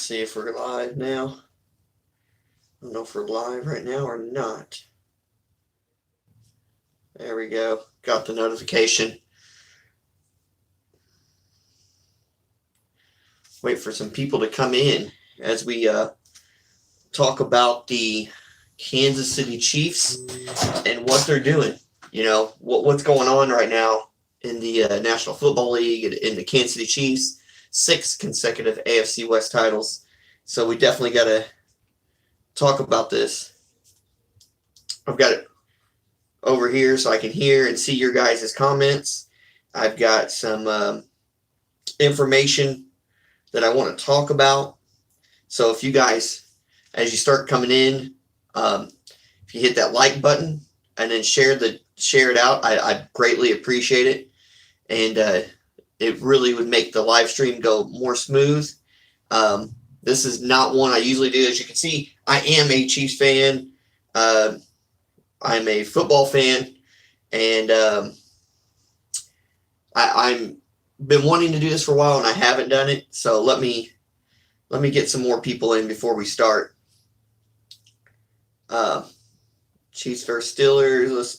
see if we're live now. I don't know if we're live right now or not. There we go. Got the notification. Wait for some people to come in as we talk about the Kansas City Chiefs and what they're doing. You know, what's going on right now in the National Football League and in the Kansas City Chiefs. 6 consecutive AFC West titles. So we definitely got to talk about this. I've got it over here so I can hear and see your guys' comments. I've got some information that I want to talk about. So if you guys, as you start coming in, if you hit that like button and then share it out, I greatly appreciate it. And it really would make the live stream go more smooth. This is not one I usually do. As you can see, I am a Chiefs fan. I'm a football fan, and I'm been wanting to do this for a while, and I haven't done it. So let me get some more people in before we start. Chiefs versus Steelers.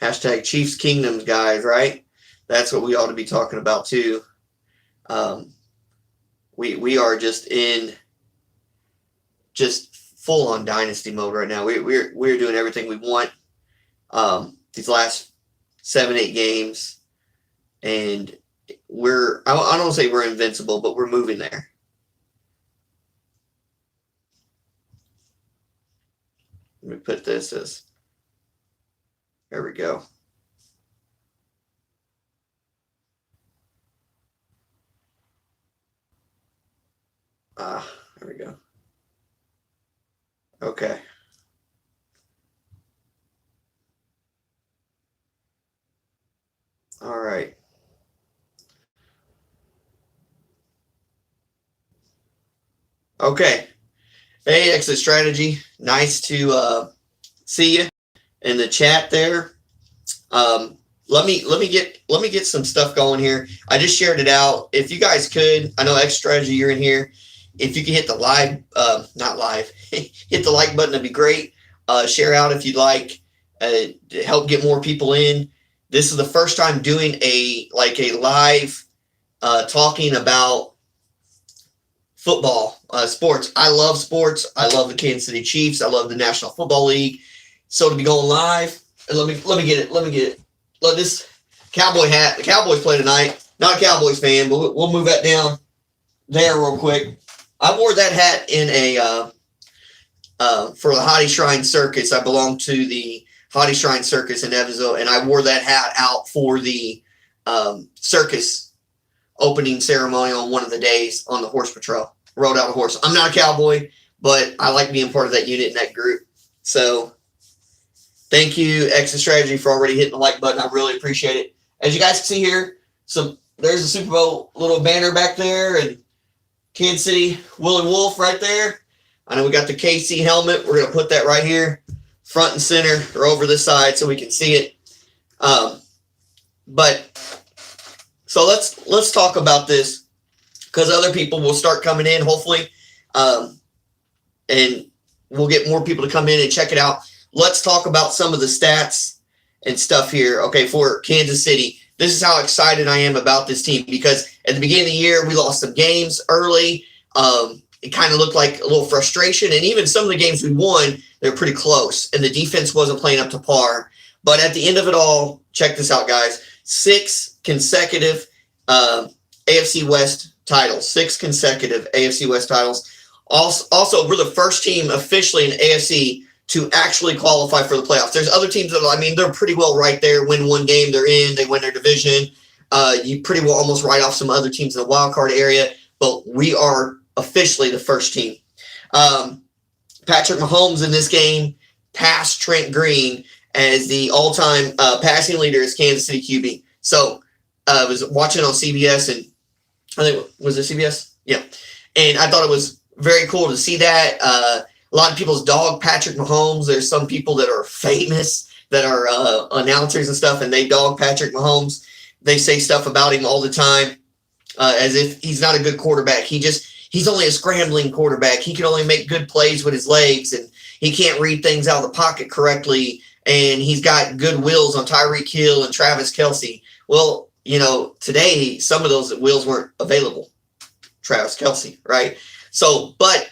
Hashtag Chiefs Kingdoms, guys, right? That's what we ought to be talking about too. We are just in full on dynasty mode right now. We're doing everything we want. These last 7-8 games, and I don't want to say we're invincible, but we're moving there. Let me put this as. There we go. There we go. Okay. All right. Okay. Hey, Exit Strategy. Nice to see you in the chat there. Let me get some stuff going here. I just shared it out. If you guys could, I know X Strategy, you're in here. If you can hit the not live, hit the like button, that'd be great. Share out if you'd like, to help get more people in. This is the first time doing a live talking about football, sports. I love sports. I love the Kansas City Chiefs. I love the National Football League. So to be going live, let me get it. Let this cowboy hat. The Cowboys play tonight. Not a Cowboys fan, but we'll move that down there real quick. I wore that hat in for the Hottie Shrine Circus. I belong to the Hottie Shrine Circus in Evansville, and I wore that hat out for the circus opening ceremony on one of the days on the horse patrol. Rode out a horse. I'm not a cowboy, but I like being part of that unit and that group. So thank you, Exit Strategy, for already hitting the like button. I really appreciate it. As you guys can see here, there's a Super Bowl little banner back there, and Kansas City Willie Wolf right there. I know we got the KC helmet. We're going to put that right here, front and center, or over this side so we can see it. So let's talk about this, because other people will start coming in, hopefully, and we'll get more people to come in and check it out. Let's talk about some of the stats and stuff here. Okay, for Kansas City, this is how excited I am about this team, because at the beginning of the year, we lost some games early. It kind of looked like a little frustration, and even some of the games we won, they were pretty close, and the defense wasn't playing up to par. But at the end of it all, check this out, guys. 6 consecutive AFC West titles. 6 consecutive AFC West titles. Also, we're the first team officially in AFC to actually qualify for the playoffs. There's other teams that, they're pretty well right there. Win one game, they're in. They win their division. You pretty well almost write off some other teams in the wild card area. But we are officially the first team. Patrick Mahomes in this game passed Trent Green as the all-time passing leader as Kansas City QB. So I was watching on CBS, and I think, was it CBS? Yeah. And I thought it was very cool to see that. A lot of people's dog Patrick Mahomes. There's some people that are famous that are announcers and stuff, and they dog Patrick Mahomes. they say stuff about him all the time, as if he's not a good quarterback. He's only a scrambling quarterback. He can only make good plays with his legs, and he can't read things out of the pocket correctly. And he's got good wheels on Tyreek Hill and Travis Kelce. Well, today some of those wheels weren't available. Travis Kelce, right? So, but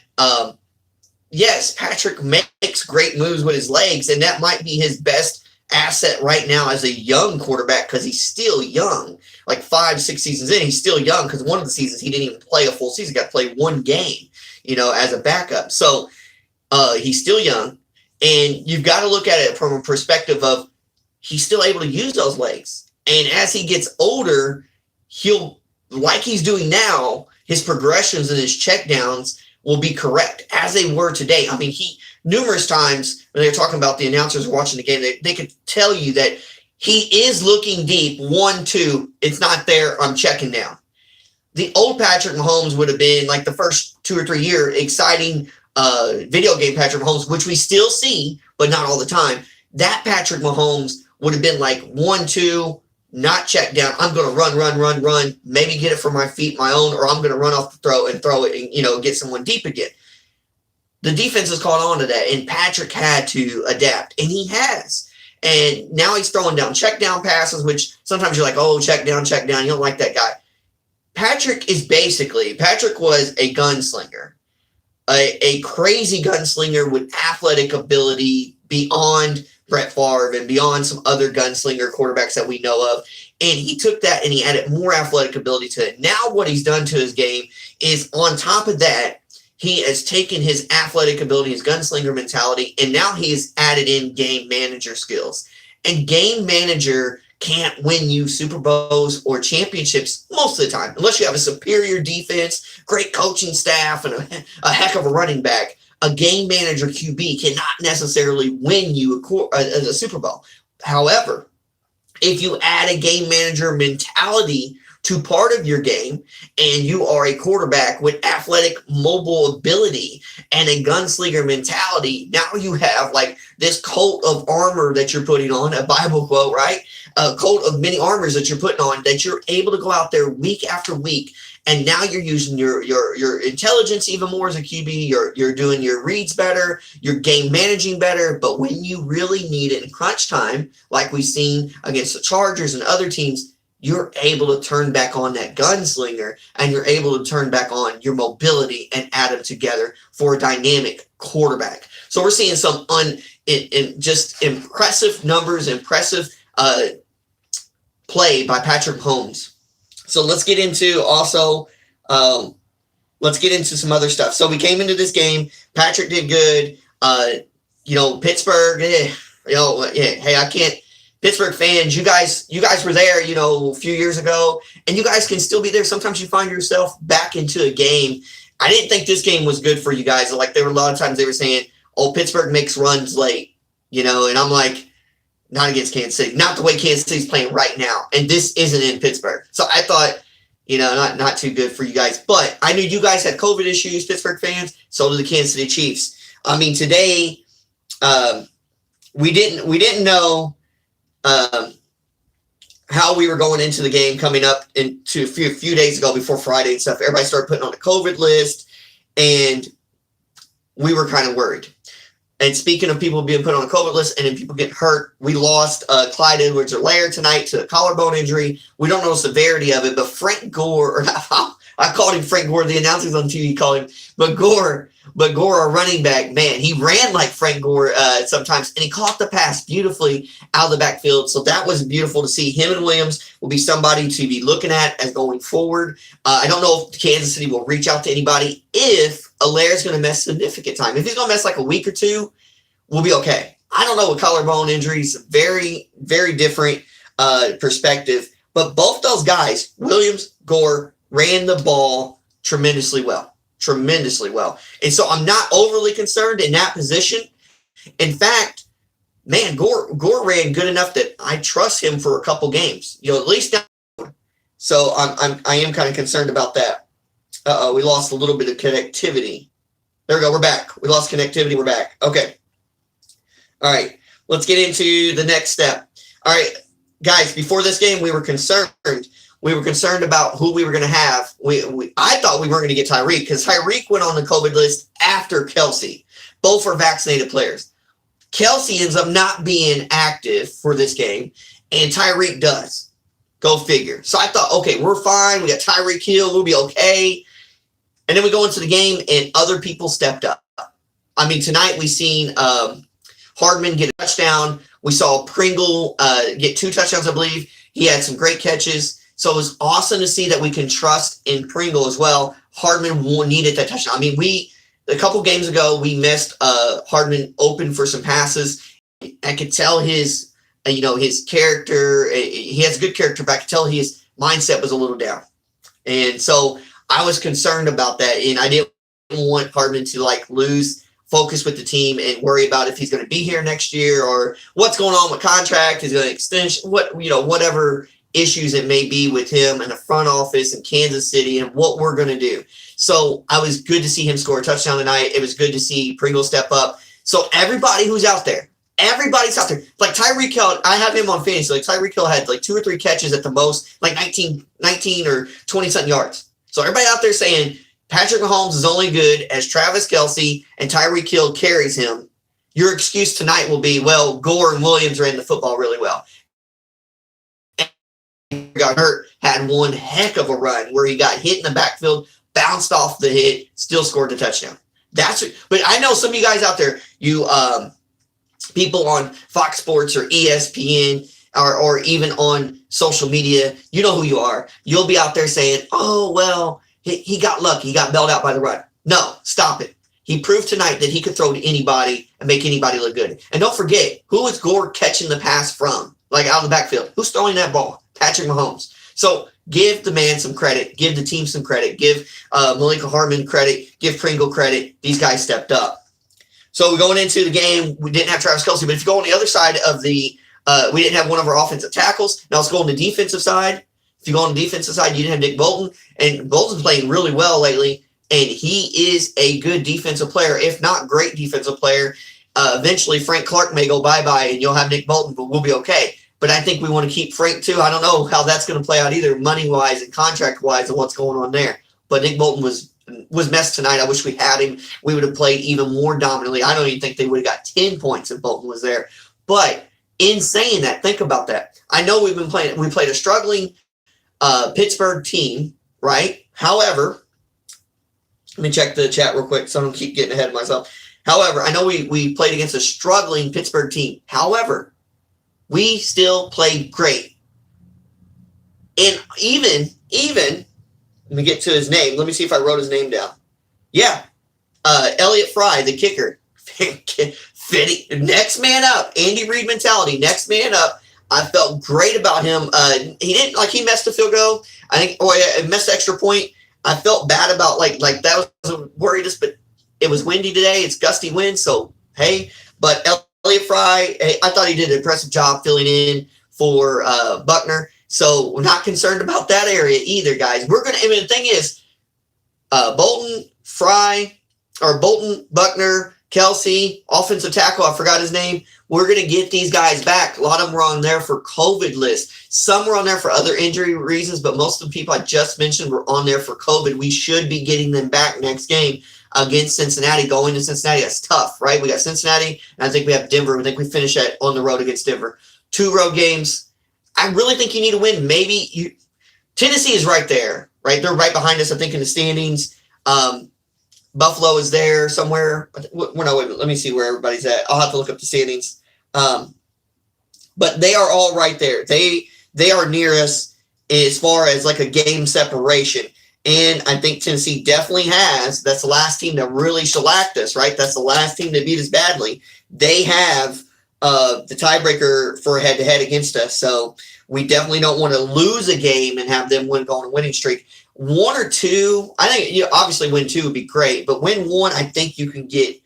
yes, Patrick makes great moves with his legs, and that might be his best asset right now as a young quarterback, because he's still young. Like 5-6 seasons in, he's still young, because one of the seasons he didn't even play a full season, got to play one game, as a backup. So he's still young, and you've got to look at it from a perspective of he's still able to use those legs. And as he gets older, he'll, like he's doing now, his progressions and his checkdowns will be correct as they were today. I mean, numerous times when they're talking about the announcers watching the game, they could tell you that he is looking deep, 1-2, it's not there, I'm checking down. The old Patrick Mahomes would have been like the first 2 or 3 year exciting video game Patrick Mahomes, which we still see, but not all the time. That Patrick Mahomes would have been like 1-2, not check down. I'm going to run, maybe get it from my feet, my own, or I'm going to run off the throw and throw it and, get someone deep again. The defense has caught on to that, and Patrick had to adapt, and he has. And now he's throwing down check down passes, which sometimes you're like, oh, check down. You don't like that guy. Patrick was a gunslinger, a crazy gunslinger with athletic ability beyond Brett Favre and beyond some other gunslinger quarterbacks that we know of. And he took that and he added more athletic ability to it. Now what he's done to his game is, on top of that, he has taken his athletic ability, his gunslinger mentality, and now he's added in game manager skills. And game manager can't win you Super Bowls or championships most of the time, unless you have a superior defense, great coaching staff, and a heck of a running back. A game manager QB cannot necessarily win you a Super Bowl. However, if you add a game manager mentality to part of your game, and you are a quarterback with athletic mobile ability and a gunslinger mentality, now you have like this coat of armor that you're putting on, a Bible quote, right? A coat of many armors that you're putting on, that you're able to go out there week after week. And now you're using your intelligence even more as a QB. You're doing your reads better. You're game managing better. But when you really need it in crunch time, like we've seen against the Chargers and other teams, you're able to turn back on that gunslinger, and you're able to turn back on your mobility and add them together for a dynamic quarterback. So we're seeing some just impressive numbers, impressive play by Patrick Mahomes. So let's get into some other stuff. So we came into this game. Patrick did good. Pittsburgh, hey, I can't. Pittsburgh fans, you guys were there, a few years ago, and you guys can still be there. Sometimes you find yourself back into a game. I didn't think this game was good for you guys. Like, there were a lot of times they were saying, oh, Pittsburgh makes runs late, and I'm like, not against Kansas City, not the way Kansas City's playing right now. And this isn't in Pittsburgh. So I thought, not too good for you guys. But I knew you guys had COVID issues, Pittsburgh fans. So did the Kansas City Chiefs. I mean, today, we didn't know how we were going into the game coming up into a few days ago before Friday and stuff. Everybody started putting on the COVID list, and we were kind of worried. And speaking of people being put on a COVID list and then people getting hurt, we lost Clyde Edwards-Helaire tonight to a collarbone injury. We don't know the severity of it, but Frank Gore, I called him Frank Gore. The announcers on TV called him, but Gore, a running back, man, he ran like Frank Gore sometimes, and he caught the pass beautifully out of the backfield. So that was beautiful to see. Him and Williams will be somebody to be looking at as going forward. I don't know if Kansas City will reach out to anybody if Helaire is going to miss significant time. If he's going to miss like a week or two, we'll be okay. I don't know what collarbone injuries, very, very different perspective. But both those guys, Williams, Gore, ran the ball tremendously well. And so I'm not overly concerned in that position. In fact, man, Gore ran good enough that I trust him for a couple games, at least now. So I am kind of concerned about that. We lost a little bit of connectivity. There we go. We're back. We lost connectivity. We're back. Okay. All right. Let's get into the next step. All right. guys, before this game, we were concerned. We were concerned about who we were going to have. I thought we weren't going to get Tyreek because Tyreek went on the COVID list after Kelsey. Both are vaccinated players. Kelsey ends up not being active for this game, and Tyreek does. Go figure. So I thought, okay, we're fine. We got Tyreek Hill. We'll be okay. And then we go into the game, and other people stepped up. I mean, tonight we seen Hardman get a touchdown. We saw Pringle get 2 touchdowns, I believe. He had some great catches. So it was awesome to see that we can trust in Pringle as well. Hardman needed that touchdown. I mean, a couple games ago, we missed Hardman open for some passes. I could tell his character. He has good character, but I could tell his mindset was a little down. And so I was concerned about that. And I didn't want Hardman to lose focus with the team and worry about if he's going to be here next year or what's going on with contract. Is going to extension, whatever issues it may be with him in the front office in Kansas City and what we're going to do. So I was good to see him score a touchdown tonight. It was good to see Pringle step up. So everybody who's out there, everybody's out there. Like Tyreek Hill, I have him on fantasy. Like Tyreek Hill had 2 or 3 catches at the most, 19 or 20-something yards. So everybody out there saying Patrick Mahomes is only good as Travis Kelce and Tyreek Hill carries him. Your excuse tonight will be, well, Gore and Williams ran the football really well. Got hurt, had one heck of a run where he got hit in the backfield, bounced off the hit, still scored the touchdown. But I know some of you guys out there, you people on Fox Sports or ESPN or even on social media, you know who you are. You'll be out there saying, oh, well, he got lucky. He got bailed out by the run. No, stop it. He proved tonight that he could throw to anybody and make anybody look good. And don't forget, who is Gore catching the pass from? Out of the backfield. Who's throwing that ball? Patrick Mahomes. So give the man some credit. Give the team some credit. Give Malika Hardman credit. Give Pringle credit. These guys stepped up. So going into the game, we didn't have Travis Kelce. But if you go on the other side of we didn't have one of our offensive tackles. Now let's go on the defensive side. If you go on the defensive side, you didn't have Nick Bolton. And Bolton's playing really well lately. And he is a good defensive player, if not great defensive player. Eventually, Frank Clark may go bye-bye, and you'll have Nick Bolton, but we'll be okay. But I think we want to keep Frank, too. I don't know how that's going to play out either money-wise and contract-wise and what's going on there. But Nick Bolton was messed tonight. I wish we had him. We would have played even more dominantly. I don't even think they would have got 10 points if Bolton was there. But in saying that, think about that. I know we played a struggling Pittsburgh team, right? However, let me check the chat real quick so I don't keep getting ahead of myself. However, I know we played against a struggling Pittsburgh team. However, we still played great. And even, let me get to his name. Let me see if I wrote his name down. Yeah. Elliott Fry, the kicker. Next man up. Andy Reid mentality. Next man up. I felt great about him. He messed the field goal. I think, messed the extra point. I felt bad about, that was worried us, but it was windy today. It's gusty wind. So, hey, but Elliott Fry, I thought he did an impressive job filling in for Buckner. So we're not concerned about that area either, guys. The thing is, Bolton, Buckner, Kelsey, offensive tackle, I forgot his name. We're going to get these guys back. A lot of them were on there for COVID lists. Some were on there for other injury reasons, but most of the people I just mentioned were on there for COVID. We should be getting them back next game against Cincinnati. Going to Cincinnati, that's tough, right? We got Cincinnati, and I think we have Denver. I think we finish on the road against Denver. 2 road games. I really think you need to win. Tennessee is right there, right? They're right behind us, I think, in the standings. Buffalo is there somewhere. Let me see where everybody's at. I'll have to look up the standings. But they are all right there. They are near us as far as a game separation. And I think Tennessee definitely has. That's the last team that really shellacked us, right? That's the last team that beat us badly. They have the tiebreaker for head-to-head against us. So we definitely don't want to lose a game and have them go on a winning streak. 1 or 2, I think obviously win 2 would be great. But win 1, I think you can get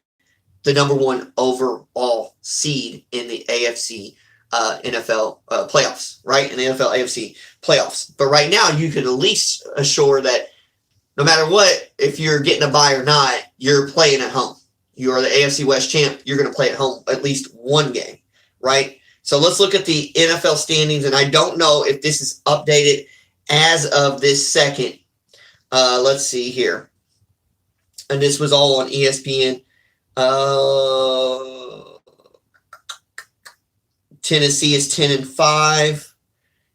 the number 1 overall seed in the AFC NFL playoffs, right? In the NFL AFC playoffs. But right now, you can at least assure that no matter what, if you're getting a bye or not, you're playing at home. You are the AFC West champ. You're going to play at home at least one game, right? So let's look at the NFL standings, and I don't know if this is updated as of this second. Let's see here. And this was all on ESPN. Tennessee is 10-5.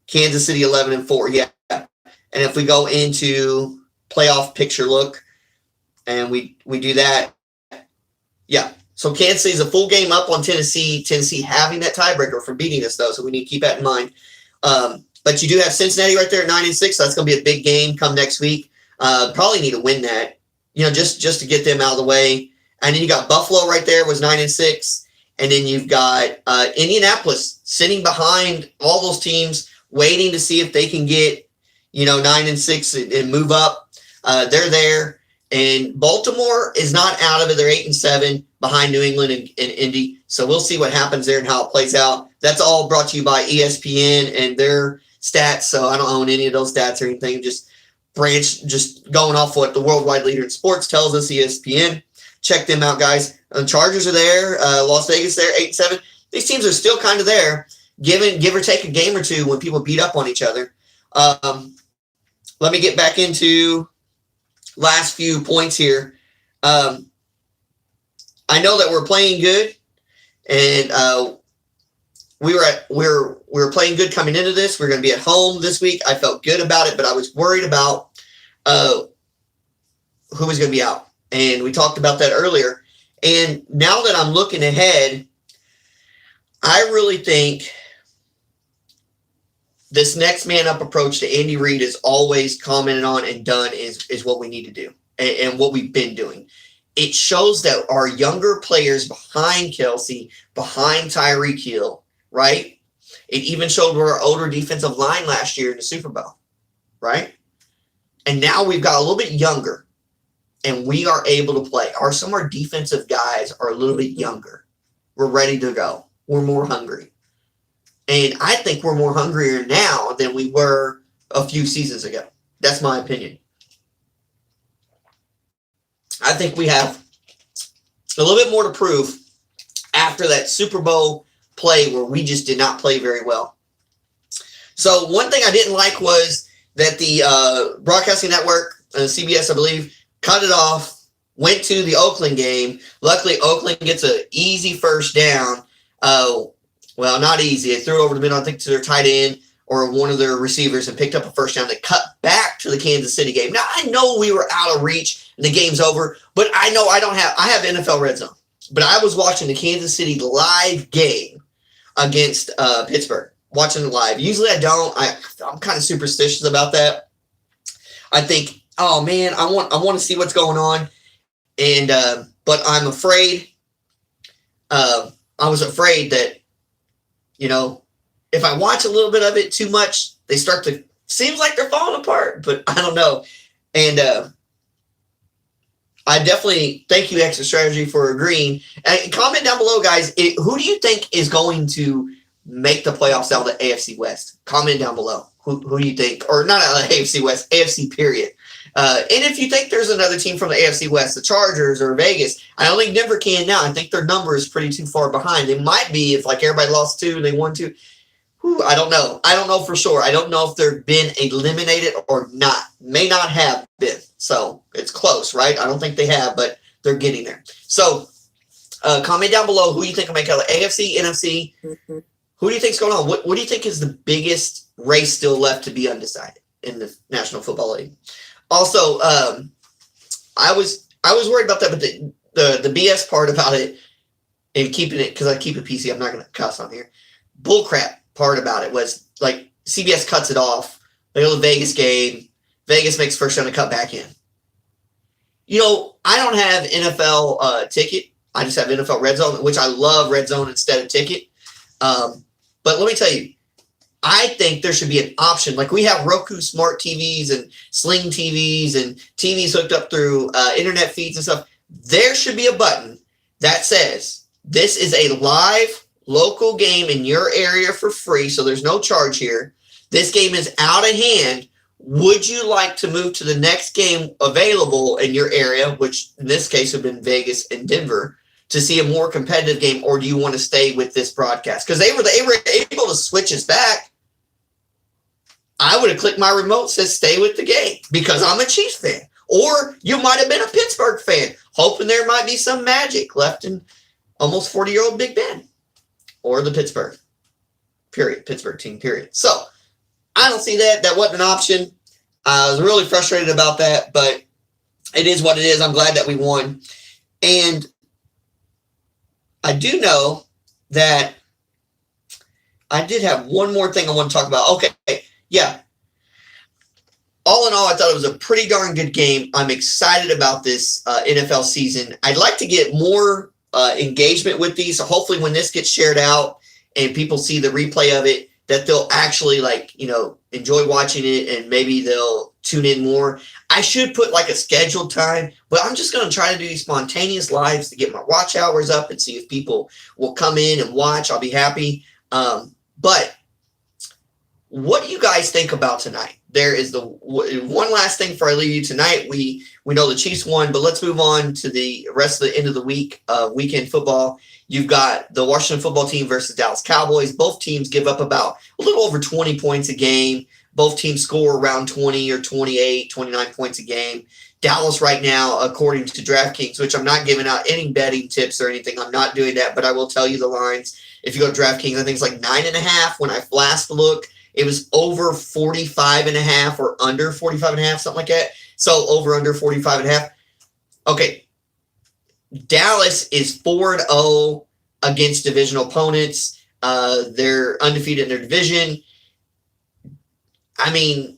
Kansas City 11-4. Yeah. And if we go into playoff picture look, and we do that, yeah. So Kansas City is a full game up on Tennessee. Tennessee having that tiebreaker for beating us, though, so we need to keep that in mind. But you do have Cincinnati right there at 9-6, so that's going to be a big game come next week. Probably need to win that, just to get them out of the way. And then you got Buffalo right there was 9-6, and then you've got Indianapolis sitting behind all those teams, waiting to see if they can get 9-6 and move up. They're there. And Baltimore is not out of it. They're 8-7 behind New England and Indy. So we'll see what happens there and how it plays out. That's all brought to you by ESPN and their stats. So I don't own any of those stats or anything. Just going off what the worldwide leader in sports tells us, ESPN. Check them out, guys. The Chargers are there. Las Vegas there, 8-7. These teams are still kind of there, give or take a game or two when people beat up on each other. Let me get back into last few points here. I know that we're playing good, and we were playing good coming into this. We're going to be at home this week. I felt good about it, but I was worried about who was going to be out, and we talked about that earlier. And now that I'm looking ahead, I really think this next man up approach that Andy Reid has always commented on and done is what we need to do and what we've been doing. It shows that our younger players behind Kelsey, behind Tyreek Hill, right? It even showed our older defensive line last year in the Super Bowl, right? And now we've got a little bit younger, and we are able to play. Some of our defensive guys are a little bit younger. We're ready to go. We're more hungry. And I think we're more hungrier now than we were a few seasons ago. That's my opinion. I think we have a little bit more to prove after that Super Bowl play where we just did not play very well. So one thing I didn't like was that the broadcasting network, CBS, I believe, cut it off, went to the Oakland game. Luckily, Oakland gets an easy first down. Well, not easy. They threw it over the middle, I think, to their tight end or one of their receivers and picked up a first down. They cut back to the Kansas City game. Now, I know we were out of reach and the game's over, but I know I have NFL Red Zone. But I was watching the Kansas City live game against Pittsburgh, watching it live. Usually I don't. I'm kind of superstitious about that. I think, oh, man, I want to see what's going on. And but I'm afraid. I was afraid that, if I watch a little bit of it too much, they start to seems like they're falling apart, but I don't know. And I definitely thank you, Extra Strategy, for agreeing. And comment down below, guys, who do you think is going to make the playoffs out of the AFC West? Comment down below. Who do you think? Or not out of the AFC West, AFC period. And if you think there's another team from the AFC West, the Chargers or Vegas, I don't think Denver can now. I think their number is pretty too far behind. They might be if like everybody lost 2 and they won 2. I don't know. I don't know for sure. I don't know if they've been eliminated or not. May not have been. So it's close, right? I don't think they have, but they're getting there. So comment down below who you think will make out of the AFC, NFC. Mm-hmm. Who do you think's going on? What do you think is the biggest race still left to be undecided in the National Football League? Also, I was worried about that, but the BS part about it and keeping it, because I keep it PC, I'm not going to cuss on here. Bullcrap part about it was like CBS cuts it off. They go to the Vegas game. Vegas makes first down to cut back in. I don't have NFL ticket. I just have NFL Red Zone, which I love Red Zone instead of ticket. But let me tell you, I think there should be an option. Like we have Roku smart TVs and Sling TVs and TVs hooked up through internet feeds and stuff. There should be a button that says this is a live local game in your area for free, so there's no charge here. This game is out of hand. Would you like to move to the next game available in your area, which in this case would have been Vegas and Denver, to see a more competitive game, or do you want to stay with this broadcast? Because they were able to switch us back. I would have clicked my remote, says stay with the game, because I'm a Chiefs fan. Or you might have been a Pittsburgh fan, hoping there might be some magic left in almost 40-year-old Big Ben. Or the Pittsburgh team, period. So, I don't see that. That wasn't an option. I was really frustrated about that, but it is what it is. I'm glad that we won. And I do know that I did have one more thing I want to talk about. Okay, yeah. All in all, I thought it was a pretty darn good game. I'm excited about this NFL season. I'd like to get more engagement with these. So hopefully when this gets shared out and people see the replay of it, that they'll actually enjoy watching it, and maybe they'll tune in more. I should put like a scheduled time, but I'm just going to try to do these spontaneous lives to get my watch hours up and see if people will come in and watch. I'll be happy. But what do you guys think about tonight? There is the one last thing before I leave you tonight. We know the Chiefs won, but let's move on to the rest of the end of the week, weekend football. You've got the Washington football team versus Dallas Cowboys. Both teams give up about a little over 20 points a game. Both teams score around 20 or 28, 29 points a game. Dallas right now, according to DraftKings, which I'm not giving out any betting tips or anything. I'm not doing that, but I will tell you the lines. If you go to DraftKings, I think it's like 9.5. When I last looked, it was over 45.5 or under 45.5, something like that. So over under 45.5. Okay. Dallas is 4-0 against divisional opponents. They're undefeated in their division. I mean,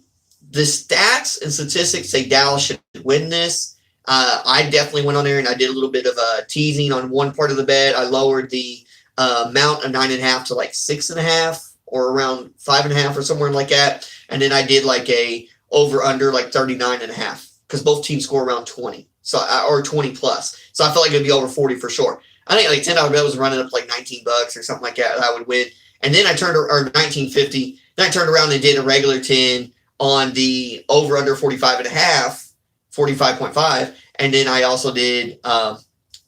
the stats and statistics say Dallas should win this. I definitely went on there and I did a little bit of teasing on one part of the bet. I lowered the amount of 9.5 to like 6.5 or around 5.5 or somewhere like that. And then I did like a over under like 39.5 because both teams score around 20. So or 20 plus. So I felt like it'd be over 40 for sure. I think like $10 bet was running up like $19 or something like that. I would win. And then I turned or $19.50. Then I turned around and did a regular 10 on the over under 45.5, 45.5. And then I also did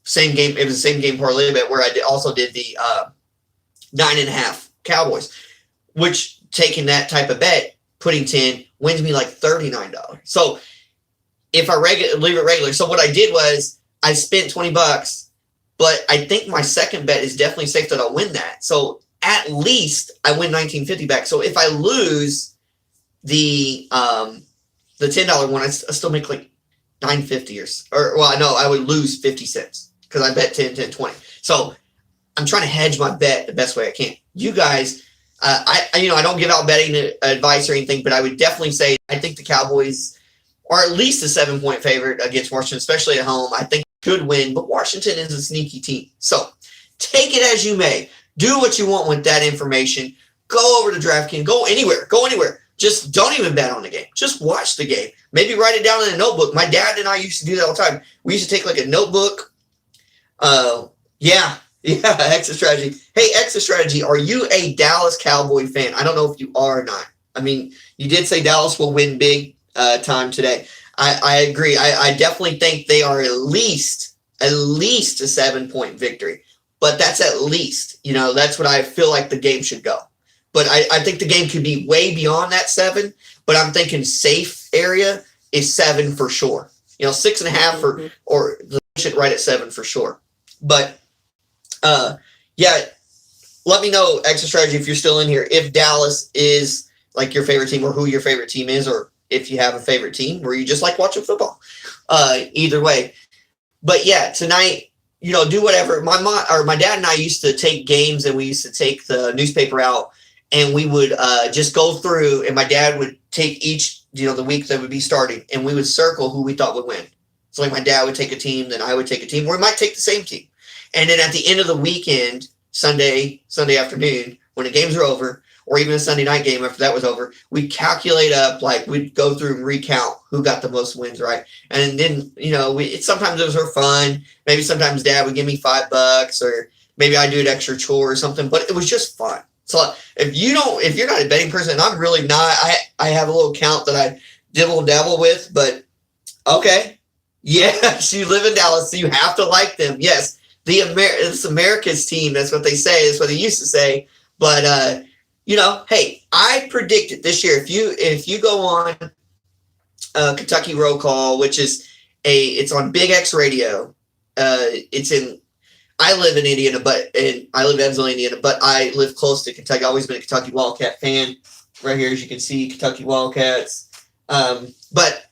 same game. It was the same game parlay bet where I also did the 9.5 Cowboys, which taking that type of bet, putting 10 wins me like $39. So if I leave it regular. So what I did was I spent $20, but I think my second bet is definitely safe that I'll win that. So at least I win $19.50 back. So if I lose the $10 one, I still make like $9.50 or well, no, I would lose 50 cents because I bet 10, 20. So I'm trying to hedge my bet the best way I can. You guys, I don't give out betting advice or anything, but I would definitely say I think the Cowboys are at least a 7-point favorite against Washington, especially at home. I think could win, but Washington is a sneaky team. So take it as you may. Do what you want with that information. Go over to DraftKings. Go anywhere. Just don't even bet on the game. Just watch the game. Maybe write it down in a notebook. My dad and I used to do that all the time. We used to take like a notebook. Exit strategy. Hey, exit strategy. Are you a Dallas Cowboy fan? I don't know if you are or not. I mean, you did say Dallas will win big time today. I agree. I definitely think they are at least a 7-point victory. But that's at least, that's what I feel like the game should go. But I think the game could be way beyond that 7. But I'm thinking safe area is 7 for sure. 6.5 or the shit right at 7 for sure. But let me know, extra strategy, if you're still in here, if Dallas is like your favorite team or who your favorite team is, or if you have a favorite team where you just like watching football. Either way. But yeah, tonight, do whatever. My dad and I used to take games and we used to take the newspaper out and we would just go through, and my dad would take each, the week that would be starting, and we would circle who we thought would win. So like my dad would take a team, then I would take a team, or we might take the same team. And then at the end of the weekend, Sunday afternoon, when the games are over, or even a Sunday night game after that was over, we'd calculate up, like we'd go through and recount who got the most wins, right? And then, sometimes it was for fun. Maybe sometimes Dad would give me $5, or maybe I'd do an extra chore or something, but it was just fun. So if you're not a betting person, and I'm really not, I have a little account that I dibble and dabble with, but okay. Yes, you live in Dallas, so you have to like them. Yes, it's America's team. That's what they say. That's what they used to say. But hey, I predicted this year if you go on Kentucky Roll Call, which is it's on Big X Radio. I live in Indiana, I live in Evansville, Indiana, but I live close to Kentucky. I've always been a Kentucky Wildcat fan. Right here, as you can see, Kentucky Wildcats. But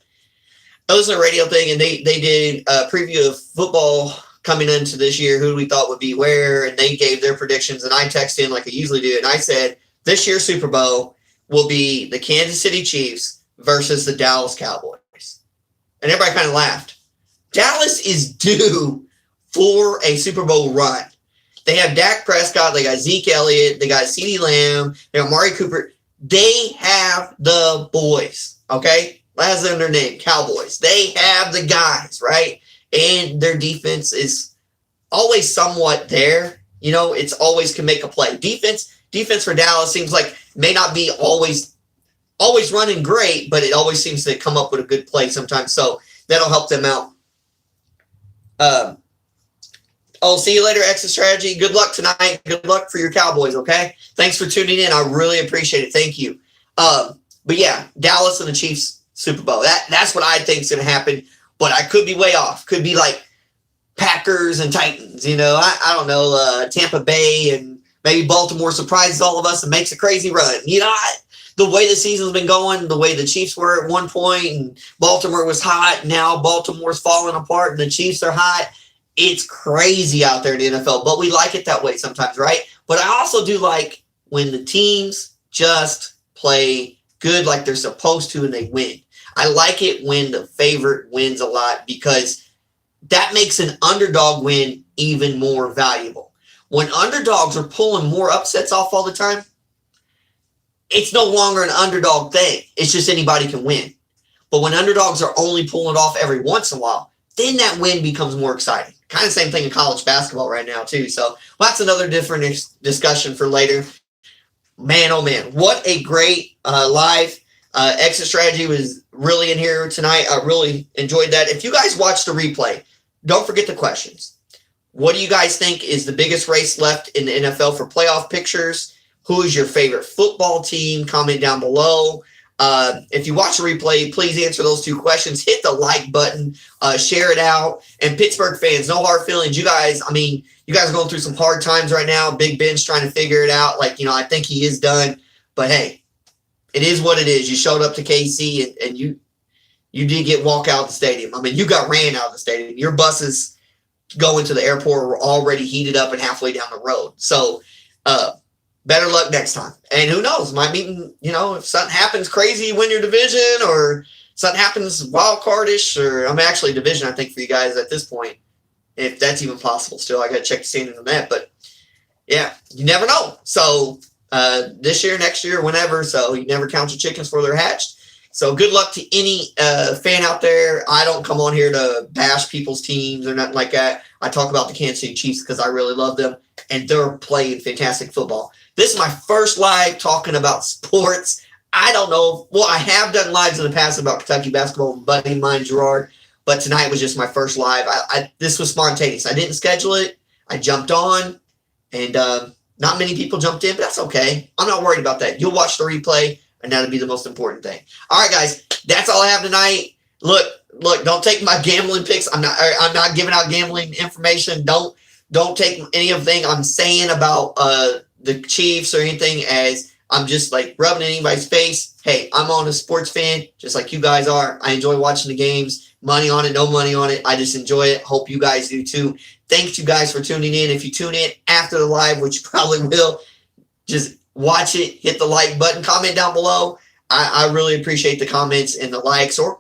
I listened to a radio thing, and they did a preview of football coming into this year, who we thought would be where, and they gave their predictions, and I texted in like I usually do, and I said, this year's Super Bowl will be the Kansas City Chiefs versus the Dallas Cowboys. And everybody kind of laughed. Dallas is due for a Super Bowl run. They have Dak Prescott, they got Zeke Elliott, they got CeeDee Lamb, they got Amari Cooper. They have the boys, okay? That's their name, Cowboys. They have the guys, right? And their defense is always somewhat there. It's always can make a play. Defense for Dallas seems like may not be always running great, but it always seems to come up with a good play sometimes. So that'll help them out. See you later, Exit Strategy. Good luck tonight. Good luck for your Cowboys, okay? Thanks for tuning in. I really appreciate it. Thank you. But yeah, Dallas and the Chiefs Super Bowl. That's what I think is going to happen, but I could be way off. Could be like Packers and Titans, I don't know, Tampa Bay, and maybe Baltimore surprises all of us and makes a crazy run. The way the season's been going, the way the Chiefs were at one point, and Baltimore was hot. Now Baltimore's falling apart, and the Chiefs are hot. It's crazy out there in the NFL, but we like it that way sometimes, right? But I also do like when the teams just play good like they're supposed to and they win. I like it when the favorite wins a lot because that makes an underdog win even more valuable. When underdogs are pulling more upsets off all the time, it's no longer an underdog thing. It's just anybody can win. But when underdogs are only pulling it off every once in a while, then that win becomes more exciting. Kind of same thing in college basketball right now, too. So that's another different discussion for later. Man, oh, man. What a great live. Exit Strategy was really in here tonight. I really enjoyed that. If you guys watched the replay, don't forget the questions. What do you guys think is the biggest race left in the NFL for playoff pictures? Who is your favorite football team? Comment down below. If you watch the replay, please answer those two questions. Hit the like button, share it out. And Pittsburgh fans, no hard feelings. You guys are going through some hard times right now. Big Ben's trying to figure it out. I think he is done. But hey, it is what it is. You showed up to KC and you did get walk out of the stadium. You got ran out of the stadium. Your buses going to the airport were already heated up and halfway down the road. So, better luck next time. And who knows, might be, if something happens crazy, you win your division, or something happens wild cardish, or actually division, I think, for you guys at this point, if that's even possible still. I got to check the standing on that. But yeah, you never know. So this year, next year, whenever. So you never count your chickens before they're hatched. So good luck to any fan out there. I don't come on here to bash people's teams or nothing like that. I talk about the Kansas City Chiefs because I really love them, and they're playing fantastic football. This is my first live talking about sports. I don't know. Well, I have done lives in the past about Kentucky basketball with a buddy of mine, Gerard, but tonight was just my first live. This was spontaneous. I didn't schedule it. I jumped on, and not many people jumped in, but that's okay. I'm not worried about that. You'll watch the replay, and that'll be the most important thing. All right, guys, that's all I have tonight. Look, don't take my gambling picks. I'm not giving out gambling information. Don't take anything I'm saying about the Chiefs or anything as I'm just rubbing in anybody's face. Hey, I'm on a sports fan, just like you guys are. I enjoy watching the games. Money on it, no money on it. I just enjoy it. Hope you guys do too. Thanks you guys for tuning in. If you tune in after the live, which you probably will, just watch it, hit the like button, comment down below. I really appreciate the comments and the likes or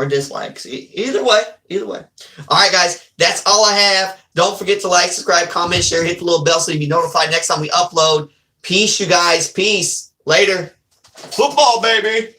dislikes. Either way. All right, guys, that's all I have. Don't forget to like, subscribe, comment, share, hit the little bell so you be notified next time we upload. Peace, you guys. Peace. Later. Football, baby.